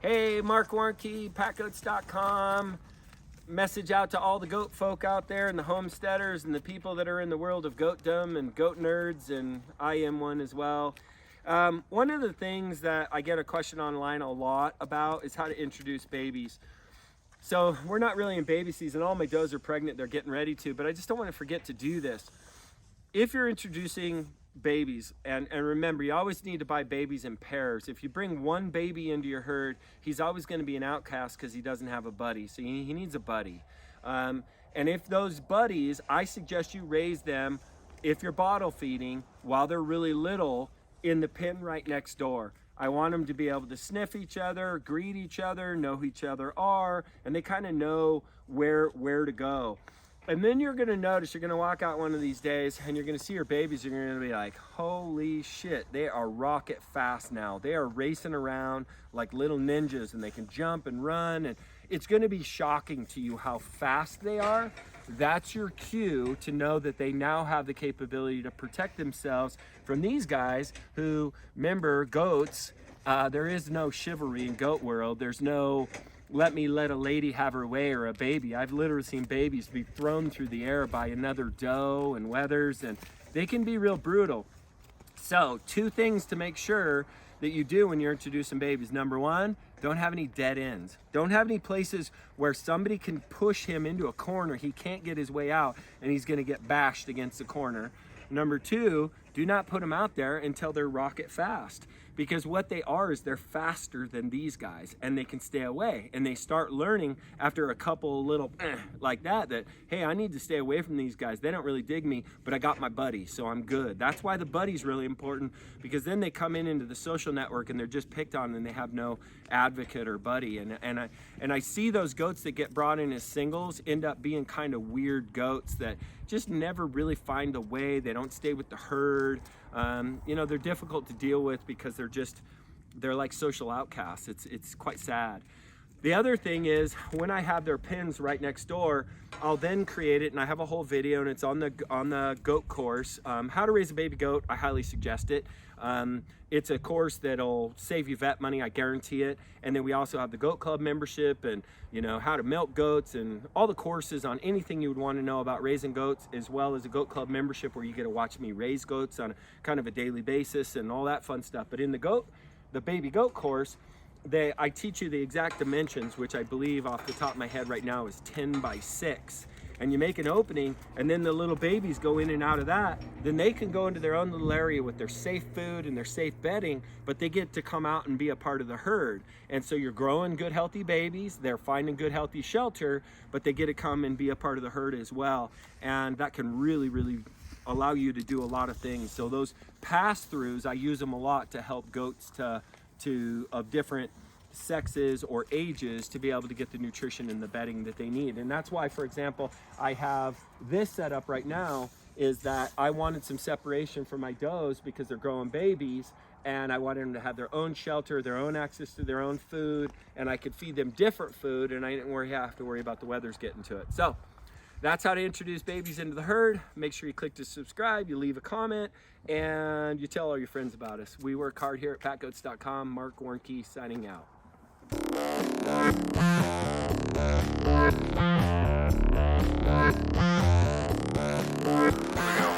Hey, Marc Warnke, PackGoats.com. Message out to all the goat folk out there and the homesteaders and the people that are in the world of goatdom and goat nerds, and I am one as well. One of the things that I get a question online a lot about is how to introduce babies. So we're not really in baby season. All my does are pregnant, they're getting ready to, but I just don't want to forget to do this. If you're introducing babies, and remember, you always need to buy babies in pairs. If you bring one baby into your herd, he's always going to be an outcast because he doesn't have a buddy. So he needs a buddy. And if those buddies, I suggest you raise them, if you're bottle feeding, while they're really little, in the pen right next door. I want them to be able to sniff each other, greet each other, know who each other are, and they kind of know where to go. And then you're gonna notice, you're gonna walk out one of these days and you're gonna see your babies, you're gonna be like, holy shit, they are rocket fast now. They are racing around like little ninjas and they can jump and run, and it's gonna be shocking to you how fast they are. That's your cue to know that they now have the capability to protect themselves from these guys who, remember, goats, there is no chivalry in goat world. There's no let a lady have her way or a baby. I've literally seen babies be thrown through the air by another doe and wethers, and they can be real brutal. So 2 things to make sure that you do when you're introducing babies. Number 1, don't have any dead ends. Don't have any places where somebody can push him into a corner. He can't get his way out and he's gonna get bashed against the corner. Number 2, do not put them out there until they're rocket fast, because what they are is they're faster than these guys and they can stay away, and they start learning after a couple little like that, hey, I need to stay away from these guys. They don't really dig me, but I got my buddy, so I'm good. That's why the buddy's really important, because then they come into the social network and they're just picked on and they have no advocate or buddy. And I see those goats that get brought in as singles end up being kind of weird goats that just never really find a way. They don't stay with the herd. You know, they're difficult to deal with because they're like social outcasts. It's quite sad. The other thing is, when I have their pens right next door, I'll then create it, and I have a whole video, and it's on the goat course. How to raise a baby goat, I highly suggest it. It's a course that'll save you vet money, I guarantee it. And then we also have the Goat Club membership, and you know, how to milk goats, and all the courses on anything you would want to know about raising goats, as well as a Goat Club membership where you get to watch me raise goats on kind of a daily basis and all that fun stuff. But in the baby goat course, I teach you the exact dimensions, which I believe off the top of my head right now is 10 by 6. And you make an opening, and then the little babies go in and out of that. Then they can go into their own little area with their safe food and their safe bedding, but they get to come out and be a part of the herd. And so you're growing good, healthy babies. They're finding good, healthy shelter, but they get to come and be a part of the herd as well. And that can really, really allow you to do a lot of things. So those pass-throughs, I use them a lot to help goats of different sexes or ages to be able to get the nutrition and the bedding that they need. And that's why, for example, I have this set up right now, is that I wanted some separation for my does because they're growing babies, and I wanted them to have their own shelter, their own access to their own food, and I could feed them different food, and I didn't have to worry about the weathers getting to it. So that's how to introduce babies into the herd. Make sure you click to subscribe, you leave a comment, and you tell all your friends about us. We work hard here at PackGoats.com. Marc Warnke signing out. Here we go.